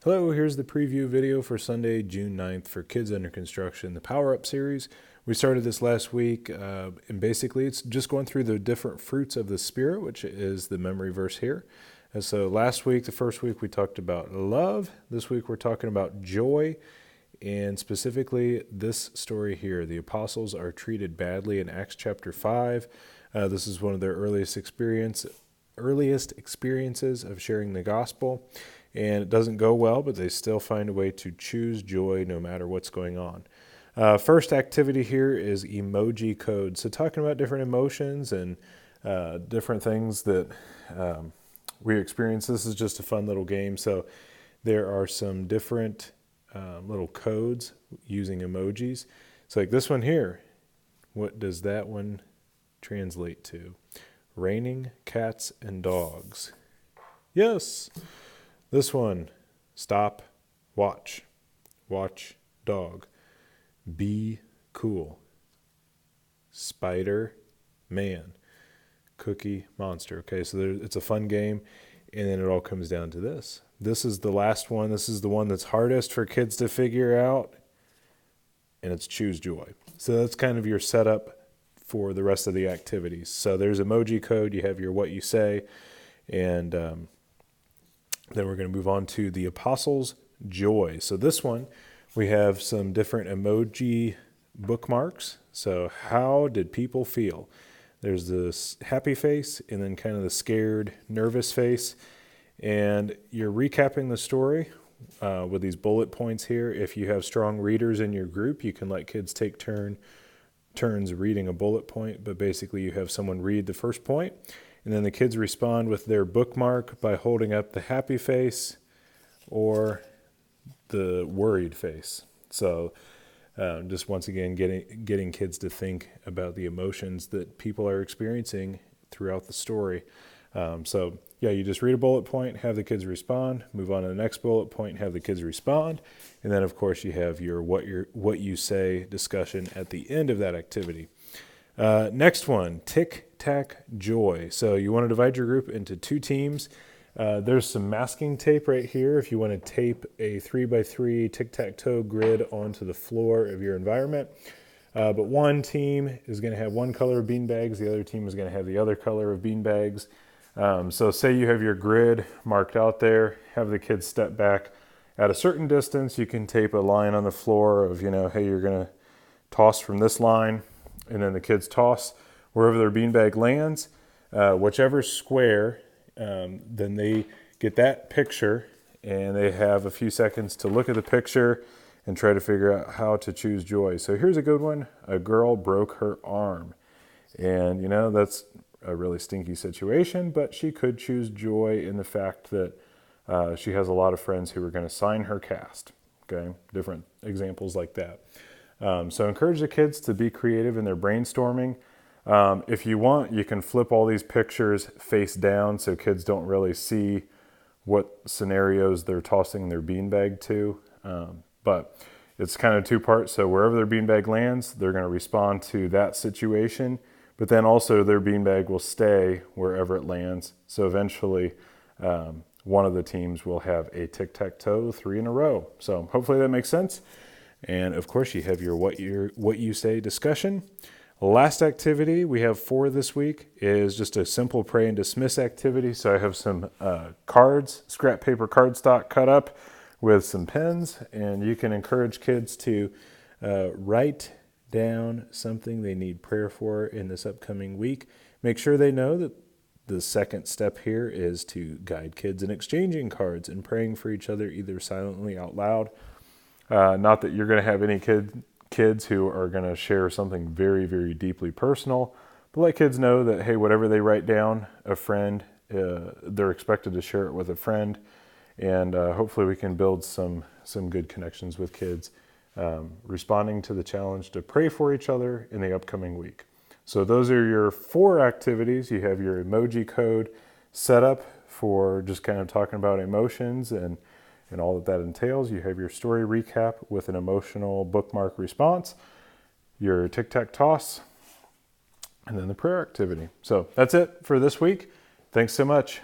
Hello, here's the preview video for Sunday, June 9th for Kids Under Construction, the Power Up series. We started this last week, and basically it's just going through the different fruits of the Spirit, which is the memory verse here. And so last week, the first week, we talked about love. This week we're talking about joy, and specifically this story here. The apostles are treated badly in Acts chapter 5. This is one of their earliest experiences of sharing the gospel. And it doesn't go well, but they still find a way to choose joy no matter what's going on. First activity here is emoji code. So talking about different emotions and different things that we experience. This is just a fun little game. So there are some different little codes using emojis. So like this one here, what does that one translate to? Raining cats and dogs. Yes. This one, stop, watch, dog, be cool, spider, man, cookie, monster. Okay, so it's a fun game, and then it all comes down to this. This is the last one. This is the one that's hardest for kids to figure out, and it's choose joy. So that's kind of your setup for the rest of the activities. So there's emoji code. You have your what you say, and then we're going to move on to the Apostles' Joy. So this one, we have some different emoji bookmarks. So how did people feel? There's this happy face and then kind of the scared, nervous face. And you're recapping the story with these bullet points here. If you have strong readers in your group, you can let kids take turns reading a bullet point. But basically you have someone read the first point, and then the kids respond with their bookmark by holding up the happy face or the worried face. So just once again, getting kids to think about the emotions that people are experiencing throughout the story. So you just read a bullet point, have the kids respond, move on to the next bullet point, have the kids respond. And then of course you have your what you say discussion at the end of that activity. Next one, tic-tac-joy. So you want to divide your group into two teams. There's some masking tape right here if you want to tape a 3x3 tic-tac-toe grid onto the floor of your environment. But one team is going to have one color of beanbags. The other team is going to have the other color of beanbags. So say you have your grid marked out there, have the kids step back at a certain distance. You can tape a line on the floor of, hey, you're going to toss from this line. And then the kids toss wherever their beanbag lands, whichever square, then they get that picture, and they have a few seconds to look at the picture and try to figure out how to choose joy. So here's a good one. A girl broke her arm. And, that's a really stinky situation, but she could choose joy in the fact that she has a lot of friends who are going to sign her cast. Okay, different examples like that. So encourage the kids to be creative in their brainstorming. If you want, you can flip all these pictures face down so kids don't really see what scenarios they're tossing their beanbag to. But it's kind of two parts. So wherever their beanbag lands, they're going to respond to that situation. But then also their beanbag will stay wherever it lands. So eventually one of the teams will have a tic-tac-toe 3 in a row. So hopefully that makes sense. And of course, you have your what you say discussion. Last activity we have for this week is just a simple pray and dismiss activity. So I have some cards, scrap paper cardstock cut up with some pens, and you can encourage kids to write down something they need prayer for in this upcoming week. Make sure they know that the second step here is to guide kids in exchanging cards and praying for each other, either silently out loud. Not that you're going to have any kids who are going to share something very, very deeply personal, but let kids know that, hey, whatever they write down, a friend, they're expected to share it with a friend, and hopefully we can build some good connections with kids, responding to the challenge to pray for each other in the upcoming week. So those are your 4 activities. You have your emoji code set up for just kind of talking about emotions and all that entails. You have your story recap with an emotional bookmark response, your tic-tac toss, and then the prayer activity. So that's it for this week. Thanks so much.